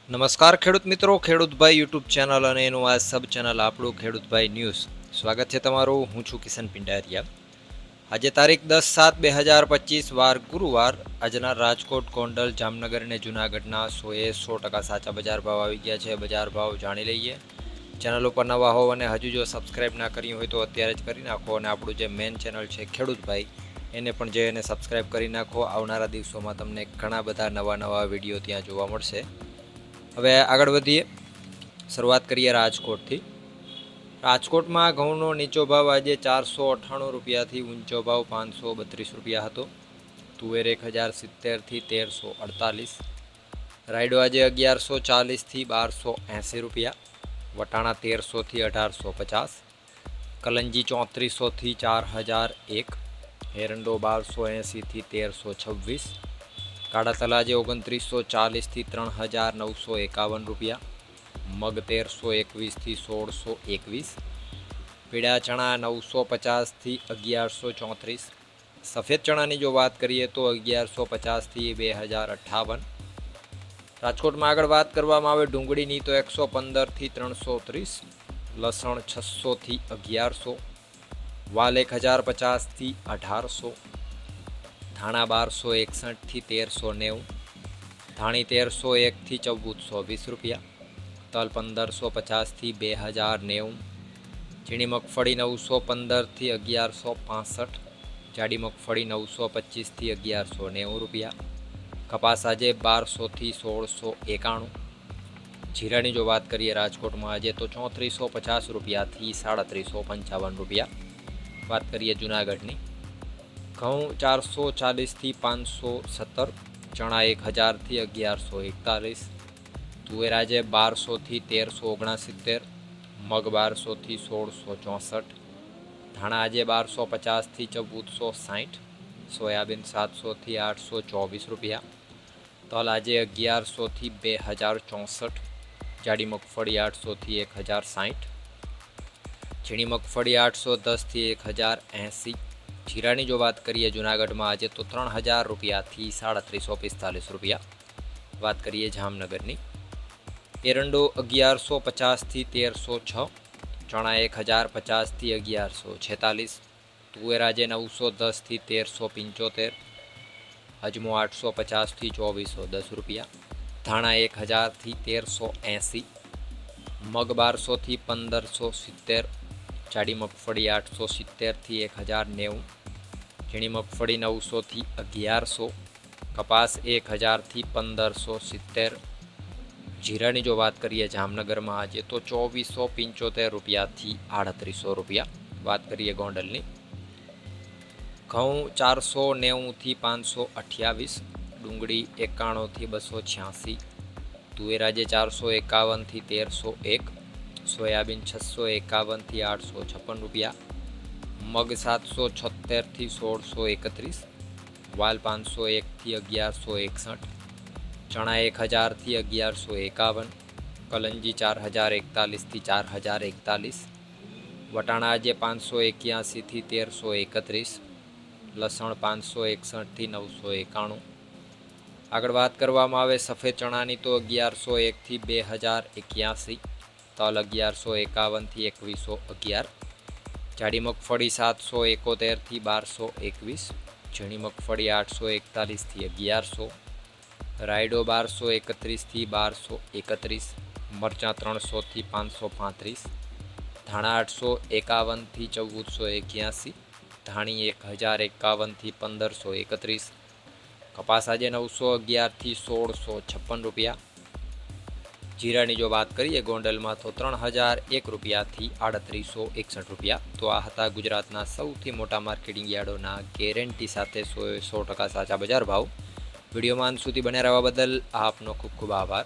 નમસ્કાર ખેડૂત મિત્રો, ખેડૂતભાઈ યુટ્યુબ ચેનલ અને એનું આ સબ ચેનલ આપણું ખેડૂતભાઈ ન્યૂઝ. સ્વાગત છે તમારું. હું છું કિશન પિંડારિયા. આજે તારીખ 10/7/2025 વાર ગુરુવાર. આજના રાજકોટ, ગોંડલ, જામનગર અને જૂનાગઢના 100% સાચા બજાર ભાવ આવી ગયા છે. બજાર ભાવ જાણી લઈએ. ચેનલ ઉપર નવા હોવ અને હજુ જો સબસ્ક્રાઈબ ના કરી હોય તો અત્યારે જ કરી નાખો, અને આપણું જે મેઇન ચેનલ છે ખેડૂતભાઈ એને પણ જઈને સબસ્ક્રાઈબ કરી નાખો. આવનારા દિવસોમાં તમને ઘણા બધા નવા વિડીયો ત્યાં જોવા મળશે. હવે આગળ વધીએ. શરૂઆત કરીએ રાજકોટથી. રાજકોટમાં ઘઉંનો નીચો ભાવ આજે 498 રૂપિયાથી ઊંચો ભાવ 532 રૂપિયા હતો. તુવેર 1070થી 1348. રાયડો આજે 1140થી 1280 રૂપિયા. વટાણા 1300થી 1850. કલંજી 3400થી 4001. એરંડો 1280થી 1326. કાળા તલ આજે 2940થી 3951 રૂપિયા. મગ 1321થી 1621. પીળા ચણા 950થી 1134. સફેદ ચણાની જો વાત કરીએ તો 1150થી 2058. રાજકોટમાં આગળ વાત કરવામાં આવે ડુંગળીની તો 115થી 330. લસણ 600થી 1100. વાલ 1050થી 1800. ધાણા 1261થી 1390. ધાણી 1301થી 1420 રૂપિયા. તલ 1550થી 2090. ઝીણી મગફળી 915થી 1165. જાડી મગફળી 925થી 1190 રૂપિયા. કપાસ આજે 1200થી 1691. જીરાની જો વાત કરીએ રાજકોટમાં આજે તો 3450 રૂપિયાથી 3755 રૂપિયા. વાત કરીએ જૂનાગઢની. ઘઉં 440થી 517. ચણા 1000થી 1141. તુવેર આજે 1200થી 1369. મગ 1200થી 1664. ધાણા આજે 1250થી 1460. સોયાબીન 700થી 824 રૂપિયા. તલ આજે 1100થી 2064. જાડી મગફળી 800થી 1060. ઝીણી મગફળી 810થી 1080. જીરાની જો વાત કરીએ જૂનાગઢમાં આજે તો 3000 રૂપિયાથી 3745 રૂપિયા. વાત કરીએ જામનગરની. એરંડો 1150થી 1306. ચણા 1050થી 1146. તુવેર આજે 910થી 1375. અજમો 850થી 2410 રૂપિયા. ધાણા 1000થી 1380. મગ 1200થી 1570. જાડી મગફળી 870થી 1090. ઝીણી મગફળી 900થી 1100. કપાસ 1000થી 1570. જીરાની જો વાત કરીએ જામનગરમાં આજે તો 2475 રૂપિયાથી 3800 રૂપિયા. વાત કરીએ ગોંડલની. ઘઉં 490થી 528. ડુંગળી 91થી 286. તુવેર આજે 451થી 1301. સોયાબીન 651થી 856 રૂપિયા. મગ 776થી 1631. વાલ 501થી 1161. ચણા 1000થી 1151. કલંજી 4041થી 4041. વટાણા આજે 581થી 1331. લસણ 561થી 991. આગળ વાત કરવામાં આવે સફેદ ચણાની તો 1101થી 2081. તલ 1151થી 2111. જાડી મગફળી 771થી 1221. ઝીણી મગફળી 841થી 1100. રાયડો 1231થી 1231. મરચાં 300થી 535. ધાણા 851થી 1481. ધાણી 1051થી 1531. કપાસ આજે 911થી 1656 રૂપિયા. જીરાની જો વાત કરીએ ગોંડલમાં તો 3001 રૂપિયાથી 3861 રૂપિયા. તો આ હતા ગુજરાતના સૌથી મોટા માર્કેટિંગ યાર્ડોના ગેરંટી સાથે 100% સાચા બજાર ભાવ. વિડીયોમાં અંત સુધી બન્યા રહેવા બદલ આપનો ખૂબ ખૂબ આભાર.